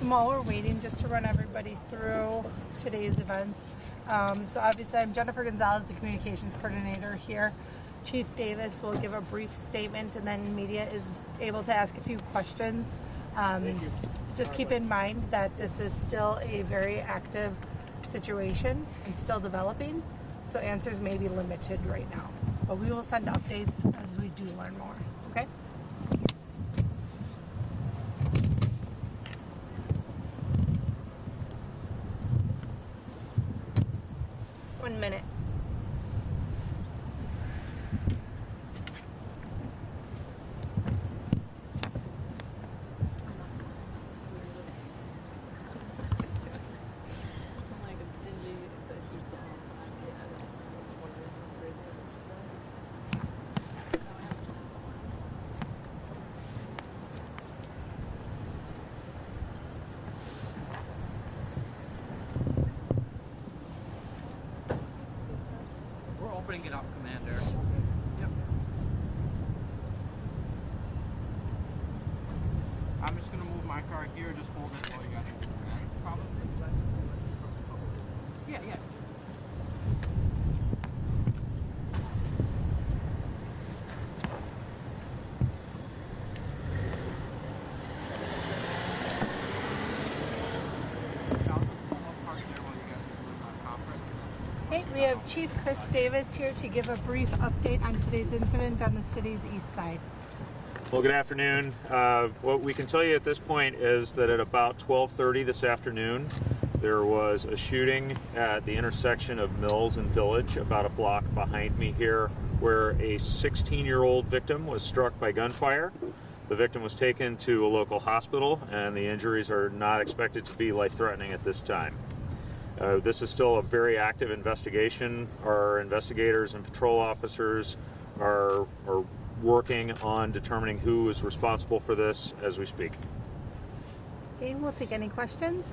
And while we're waiting, just to run everybody through today's events. So obviously I'm Jennifer Gonzalez, the communications coordinator here. Chief Davis will give a brief statement and then media is able to ask a few questions. Just keep in mind that this is still a very active situation and still developing, so answers may be limited right now. But we will send updates as we do learn more, okay? One minute. Opening it up, Commander. Yep. I'm just gonna move my car here, just hold it while you guys move the mask, probably. Yeah. I'll just pull up park there while you guys are doing my conference. Okay, we have Chief Chris Davis here to give a brief update on today's incident on the city's east side. Well, good afternoon. What we can tell you at this point is that at about 12:30 this afternoon, there was a shooting at the intersection of Mills and Village, about a block behind me here, where a 16-year-old victim was struck by gunfire. The victim was taken to a local hospital, and the injuries are not expected to be life-threatening at this time. This is still a very active investigation. Our investigators and patrol officers are working on determining who is responsible for this as we speak. Okay, we'll take any questions.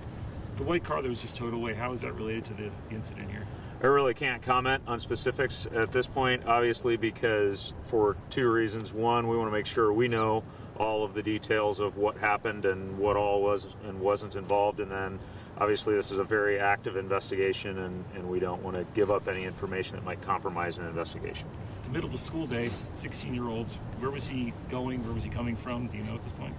The white car that was just towed away, how is that related to the incident here? I really can't comment on specifics at this point, obviously, because for two reasons. One, we want to make sure we know all of the details of what happened and what all was and wasn't involved, and then obviously this is a very active investigation, and we don't want to give up any information that might compromise an investigation. The middle of a school day, 16-year-olds, where was he going? Where was he coming from? Do you know at this point?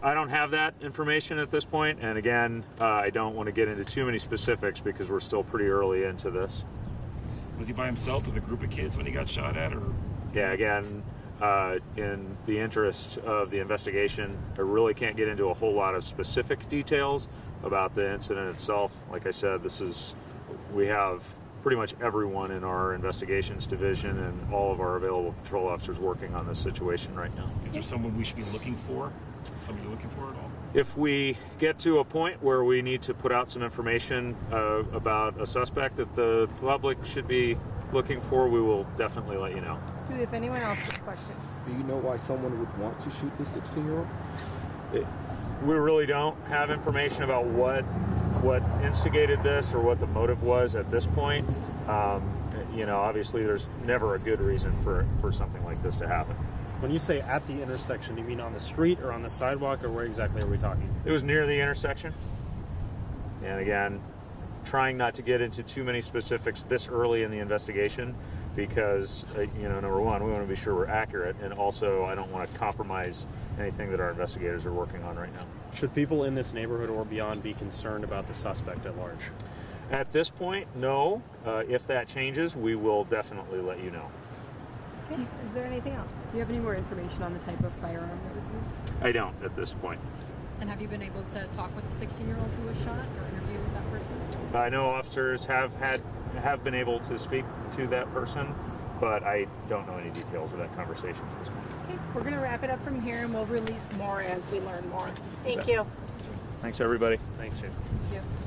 I don't have that information at this point, and again, I don't want to get into too many specifics because we're still pretty early into this. Was he by himself with a group of kids when he got shot at, or? Yeah, again, in the interest of the investigation, I really can't get into a whole lot of specific details about the incident itself. Like I said, we have pretty much everyone in our investigations division and all of our available patrol officers working on this situation right now. Is there someone we should be looking for? Somebody you're looking for at all? If we get to a point where we need to put out some information about a suspect that the public should be looking for, we will definitely let you know. Do we have anyone else with questions? Do you know why someone would want to shoot this 16-year-old? We really don't have information about what instigated this or what the motive was at this point. Obviously there's never a good reason for something like this to happen. When you say at the intersection, you mean on the street or on the sidewalk, or where exactly are we talking? It was near the intersection. And again, trying not to get into too many specifics this early in the investigation because, number one, we want to be sure we're accurate, and also I don't want to compromise anything that our investigators are working on right now. Should people in this neighborhood or beyond be concerned about the suspect at large? At this point, no. If that changes, we will definitely let you know. Okay. Is there anything else? Do you have any more information on the type of firearm that was used? I don't at this point. And have you been able to talk with the 16-year-old who was shot or interview with that person? I know officers have been able to speak to that person, but I don't know any details of that conversation at this point. Okay, we're going to wrap it up from here, and we'll release more as we learn more. Thank you. Thanks, everybody. Thanks, Jim. Thank you.